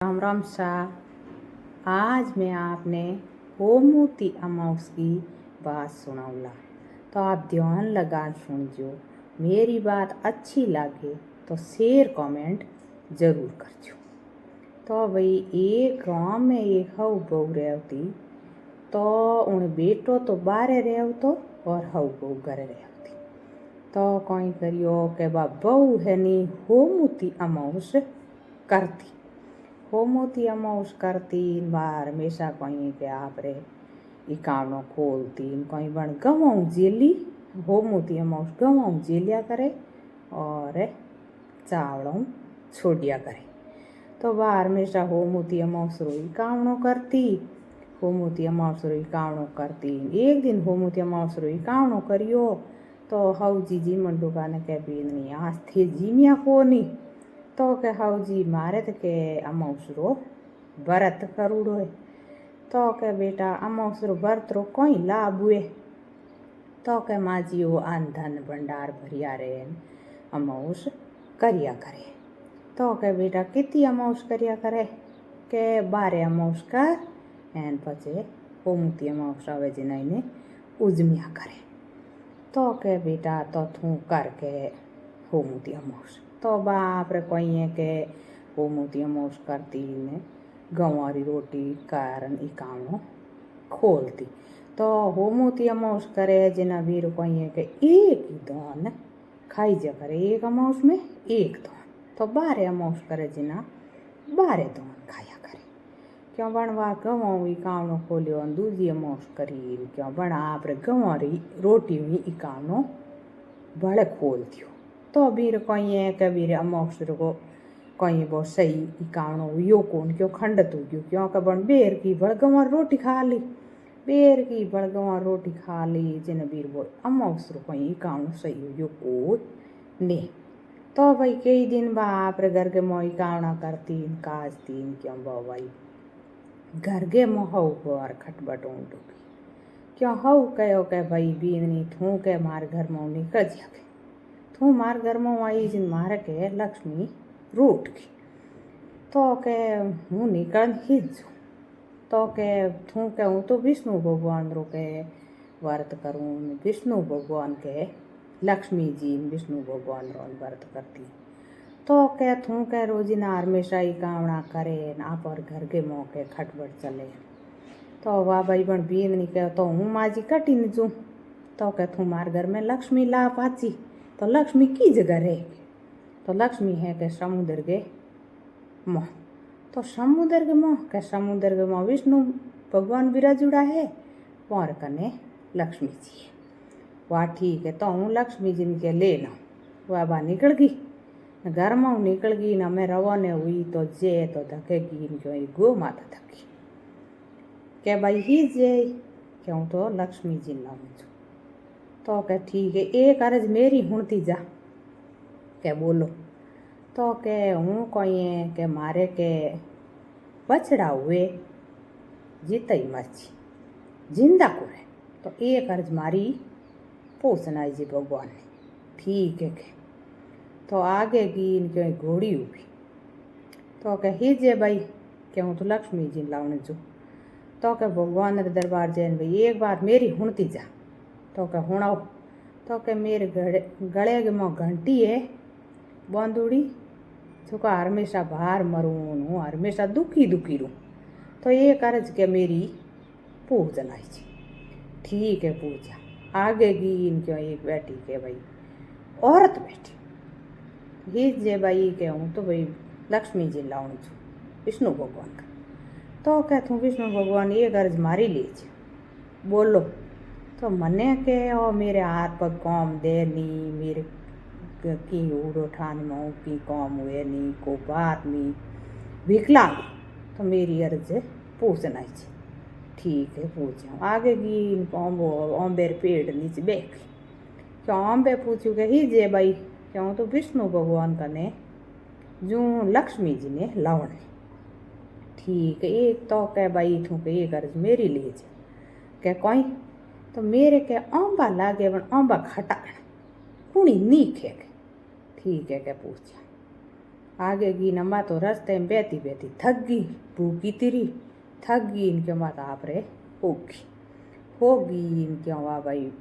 राम राम शाह। आज मैं आपने होमूती अमाउस की बात सुनाऊंगा, तो आप ध्यान लगा सुनजो। मेरी बात अच्छी लगे तो शेयर कमेंट जरूर करजो। तो भाई एक गांव में एक हऊ बहू रहती, तो उन बेटो तो बाहर रहतो और हऊ बहू घरे रहती। तो कोई करियो के बा बहू है नी होमूती अमाउस करती। होमूती अमाउस करती बार हमेशा कहीं के आपरे इकावनो खोलती कहीं बन गवाऊँ जेली। होमूती अमाउस गवाऊँ जेलिया करे और चावलों छोड़िया करे। तो बार हमेशा होमूती अमाउस रोई कावनो करती। होमूती अमाउस रोई कावनो करती। एक दिन होमूती अमाउस रोई कावनो करियो तो हाउ जी मंडूका ने कह बेननी आज थे जीमिया कोनी। तो के हाउ जी मारे तो के अमाउस रो व्रत करूड़ो है। तो के बेटा अमाउस रो व्रत रो कोई लाभ हुए। तो के माजी वो अन्न धन भंडार भरिया रे अमाउस करिया करे। तो के बेटा कितनी अमाउस करिया करे के 12 अमाउस कर एन पचे होमूती अमाउस आवे जिनाइने उजमिया करे। तो के बेटा तो थू करके होमूती अमाउस तो बाप रे कोई है के होमूती अमाउस करती ने गंवारी रोटी कारण इकावनो खोलती। तो होमूती अमाउस करे जिना वीर कोई है के एक ही दान खाई जा करे। एक अमाउस में एक दान तो 12 अमाउस करे जिना 12 दान खाया करे। क्यों बनवा गवाऊ इकावनो खोलियो दूजी अमाउस करी क्यों बना आप रे गंवारी रोटी हुई इकावनो बड़े खोल दियो। तो वीर कोई है के वीर अमाउस को कोई वो सही इकावनो यो कौन क्यों खंडत हो गयो क्यों के बन बेर की बड़गवार रोटी खा ली। बेर की बड़गवार रोटी खा ली जिन वीर वो अमाउस रो कोई इकावनो सही हो यो को ने। तो भाई कई दिन बाप रे घर के मोई कावना करती काजती क्यों भाई घर के मोहऊ पर खटबटों डूबी। क्यों हऊ कहो के भाई बीननी थू के मार घर में निकल जाके थू मार घर में आई जिन मार के लक्ष्मी रूठ की। तो के हूँ निकल ही जो तो के थू के हूँ तो विष्णु भगवान रो के व्रत करूँ विष्णु भगवान के लक्ष्मी जी विष्णु भगवान रो व्रत करती। तो के थू के रोजिना हमेशा ही कावना करे आप और घर के मौके खटबट चले। तो वाह भाई बन बीन नहीं कहो तो हूँ माजी कटी न जू। तो के थू मार घर में लक्ष्मी ला पाची तो लक्ष्मी की जगह रहेगी। तो लक्ष्मी है के समुद्र के मोह। तो समुद्र के मोह के समुद्र के मोह विष्णु भगवान विराजुड़ा है और कने लक्ष्मी जी है। वाह ठीक है तो हूँ लक्ष्मी जी के लेना वह बा निकल गई घर में निकल गई ना मैं रवाने हुई तो जे तो धकेगी क्यों गो माता धकी के भाई ही जे क्यों तो लक्ष्मी जी लाऊं। तो के ठीक है एक अर्ज मेरी हुणती जा के बोलो। तो के हूँ कोई है के मारे के बछड़ा हुए जीत ही मर्जी जिंदा को है। तो एक अर्ज मारी पूछना जी भगवान ने ठीक है के। तो आगे की इनके घोड़ी हुई। तो के ही जे भाई क्यों तो लक्ष्मी जी लाने जो। तो के भगवान रे दरबार जैन भाई एक बार मेरी हुणती जा। तो के हुणाओ। तो के मेरे गले के मों घंटी है बंदूड़ी चुका हमेशा बाहर मरून हूँ हमेशा दुखी दुखी रू। तो एक अर्ज के मेरी पूजन आई जी ठीक है पूजा आगे की इनके एक बैठी के भाई औरत बैठी ही जे भाई के हूँ तो भाई लक्ष्मी जी लाऊं छू विष्णु भगवान का। तो कहूँ विष्णु भगवान ये गर्ज मारी लीज बोलो। तो मने के ओ मेरे हाथ पर काम दे नी मेरे की उड़ो ठान में की काम हुए नी को बात नी विकलांग। तो मेरी अर्ज पूछना ही ठीक है पूछा आगे की अम्बेर पेड़ नीचे बैठ क्यों अम्बे पूछू के ही जे भाई क्यों तो विष्णु भगवान का ने जू लक्ष्मी जी ने लावण ठीक है एक तो के भाई थू के एक अर्ज मेरी लीज के कोई। तो मेरे के अम्बा लागे बन अम्बा खटा कुणी नीक है ठीक है के पूछा आगे गई नंबा तो रास्ते में बेती बेती थक गई, भूखी तिरी थक गई। इनके माता आप रे होगी इनके वाह भाई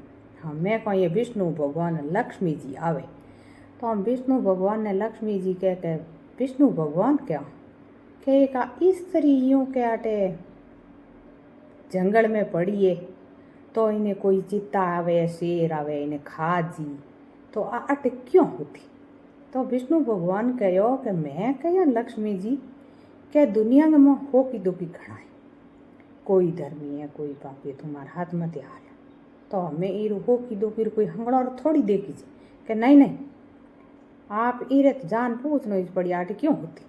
हमें को ये विष्णु भगवान लक्ष्मी जी आवे तो हम विष्णु भगवान ने लक्ष्मी जी के विष्णु भगवान क्या के का स्त्री यूं के आटे जंगल में पड़िए तो इन्हें कोई चित्ता आवे शेर आवे इन्हें खा जी तो आट क्यों होती। तो विष्णु भगवान कहो कि मैं कह लक्ष्मी जी के दुनिया में हो की दुखी खड़ा है, कोई धर्मी है कोई पापी तुम्हारे हाथ में त्यार है। तो हमें ईर हो की दुखी कोई हंगड़ा और थोड़ी देखी जी कि नहीं आप ईरे तो जान पूछनो इस पड़ी आट क्यों होती।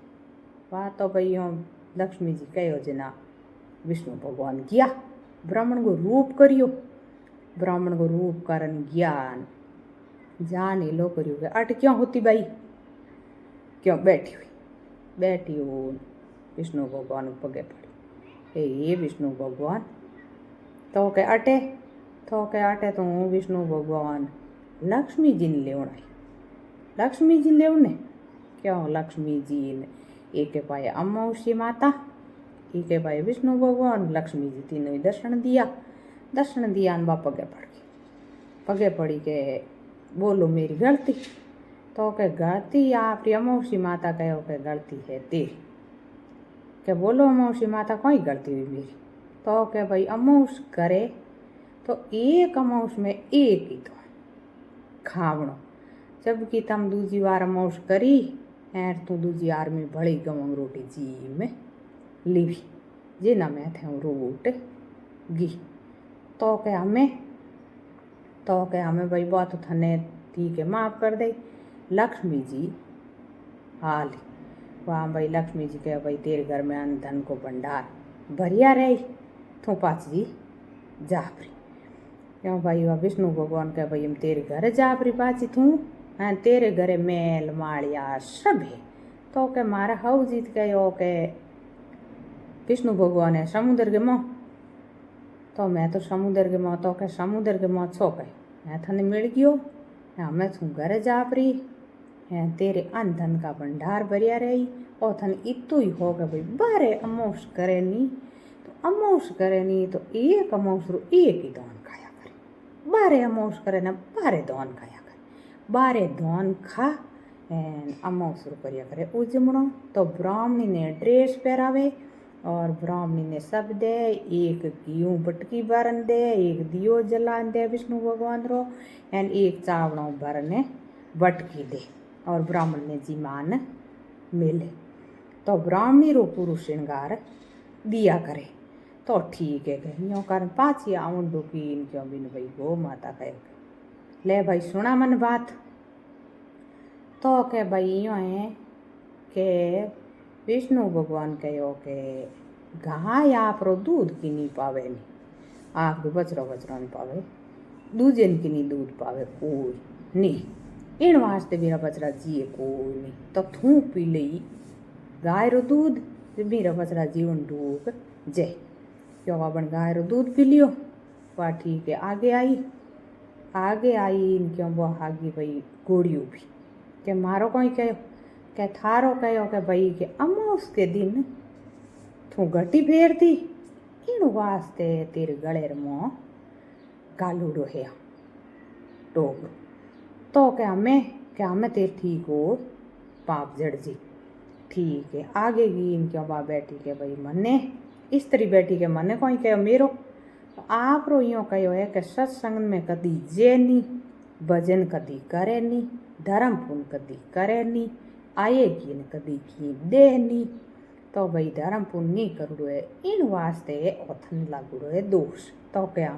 वाह तो भाई हम लक्ष्मी जी कहो जना विष्णु भगवान गया ब्राह्मण को रूप करियो, ब्राह्मण को रूप करन ज्ञान जान लो करियो अट क्यों होती भाई क्यों बैठी हो विष्णु भगवान पगे पड़ी ये विष्णु भगवान तो के अटे तो हूँ विष्णु भगवान लक्ष्मी जी ने लेवन आई। लक्ष्मी जी लेवने क्यों लक्ष्मी जी ने एक पाए अमावस्या माता एक पाए विष्णु भगवान लक्ष्मी जी तीनों ही दर्शन दिया बा पगे पड़ी के बोलो मेरी गलती। तो के गलती आप अमावस्या माता कहो के गलती है तेरी के बोलो अमावस्या माता कोई गलती हुई मेरी। तो के भाई अमावस करे तो एक अमावस में एक ही तो खावणो जबकि तम दूजी बार अमावस करी एर तू दूजी बार में बड़ी गवंग रोटी जी में लीवी जिना मैं थे रोट गी। तो के हमें भाई बात थने ठीक है माफ कर दे लक्ष्मी जी हाल वहाँ भाई लक्ष्मी जी कहे भाई तेरे घर में अन्न धन को भंडार भरिया रही तू पाची जापरी क्यों भाई वह विष्णु भगवान कहे भाई हम तेरे घर जापरी पाची तू तेरे घरे मेल माड़िया सब है। तो के मारा हव जीत कहो के विष्णु भगवान है समुद्र के मोह तो मैं तो समुद्र के मोह तो के समुद्र के मोह छो कहे मैं थने मिल गयो हमें तू घर जापरी तेरे अन्न धन का भंडार भरिया रही और थन इतु ही हो गया भाई बारे अमावस करे नी तो एक अमावस रो एक ही दान खाया करे बारे अमावस करे ना बारे दान खाया करे बारे दान खा अमावस रो करिया करे उजमणो। तो ब्राह्मणी ने ड्रेस पहरावे और ब्राह्मणी ने सब दे एक घीऊ बटकी भरन दे एक दियो जलान दे विष्णु भगवान रो एंड एक चावड़ों भरने बटकी दे और ब्राह्मण ने जी मान मिले। तो ब्राह्मणी रो पूरो श्रृंगार दिया करे तो ठीक है कहीं कारण पाची आउन डुकी क्यों बिन भाई गो माता कहे ले भाई सुना मन बात। तो के भाई यो है के विष्णु भगवान कहो के गाय आप रो दूध की नहीं पावे नहीं आप बचरो नहीं पावे दूजन की नहीं दूध पावे कोई नहीं इन वास्ते मेरा बचरा जिए कोई नहीं तो थू पी लई गाय रो दूध मेरा बचरा जीवन डूब जय क्यों अपन गाय रो दूध पी लियो वाह ठीक है आगे आई क्यों वो आगे भाई गोड़ियों भी के मारो कोई कहो के थारो कहो के भाई के अमावस के दिन तू घटी फेरती इन वास्ते तेरे गले मो गालूडो है टोकरो। तो के हमें तेरे ठीक हो पाप जड़ जी ठीक है आगे गई क्यों बा बैठी के भाई मने स्त्री बैठी के मने कोई कहो मेरो तो आप रो यो कहो है कि सत्संग में कदी जे नी भजन कदी करे नी धर्म पुण्य कदी करे नी आएगी न कदी की दे नी। तो भाई धर्म पुण्य नहीं करूड़ो है इन वास्ते ओथन लागूड़ो है दोष। तो क्या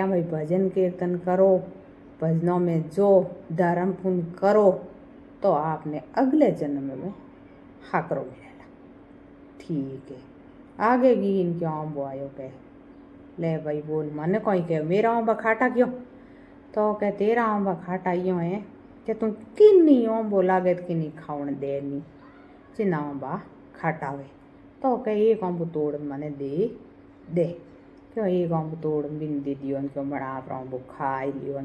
भाई भजन कीर्तन करो भजनों में जो धर्म पुण्य करो तो आपने अगले जन्म में हाकरो मिलेगा ठीक है। आगे गई इनके आंबो आयो कह ले भाई बोल मन कोई कह मेरा आंबा खाटा क्यों। तो कह तेरा आंबा खाटा यूँ है कि तू किन्नी आंबो लागे किन्नी खावन दे नी चिन्ना आंबा खाटावे। तो कह एक आंबो तोड़ मने दे क्यों एक आंबो तोड़ बिन दे दियो क्यों बड़ा आप आंबो खाई लियो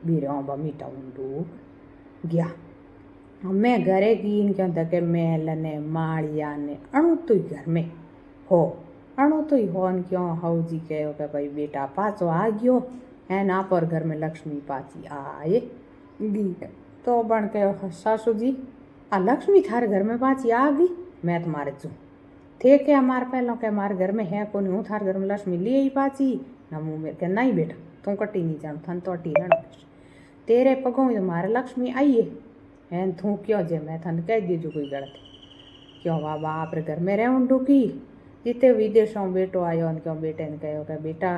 बीरे आंबा मीठा उंडू गया। मैं घरे गई क्यों तक मेल ने माड़िया ने अणु तो ही घर में हो अणु तो ही होन क्यों हाउ जी कहो कि भाई बेटा पाचो आ गयो है ना पर घर में लक्ष्मी पाची आए गी तो बन के सासू जी आ लक्ष्मी थारे घर में पाची आ गई मैं तुम्हारे चू थे के हमारे पहलों के हमारे घर में है कौन हूँ थारे घर में लक्ष्मी लिए ही पाची ना मुँह मेरे के नहीं बेटा तू कटी नहीं जान थन तो अटी रहना तेरे पगों में तुम्हारे लक्ष्मी आइए है तू क्यों जे मैं थन कह दीजू कोई गलत क्यों बाबा आप घर में रह डूकी जिते विदेशों बेटो आयो क्यों बेटे ने कहो कि बेटा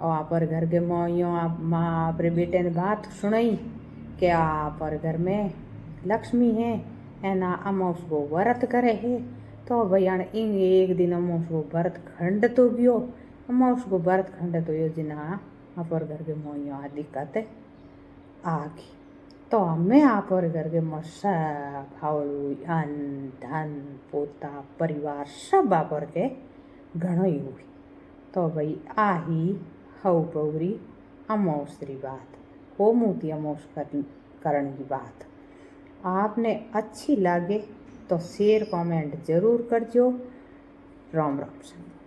और आप घर के मोइयों आप माँ आपरे बेटे ने बात सुनाई कि आप घर में लक्ष्मी है ना अमाउस को व्रत करे है तो भैया इन एक दिन अमाउस को व्रत खंड तो गयो अमाउस को व्रत खंड तो योजना आप घर के मोइयों आ दिक्कत आ गई तो અમે આપર घर के मसा फावड़ू अन धन पोता परिवार सब आपर के घणो ही हुई तो भाई आही हऊ पौरी अमौसरी बात होमूती अमौस करने की बात आपने अच्छी लगे तो शेयर कमेंट जरूर करजो। राम राम।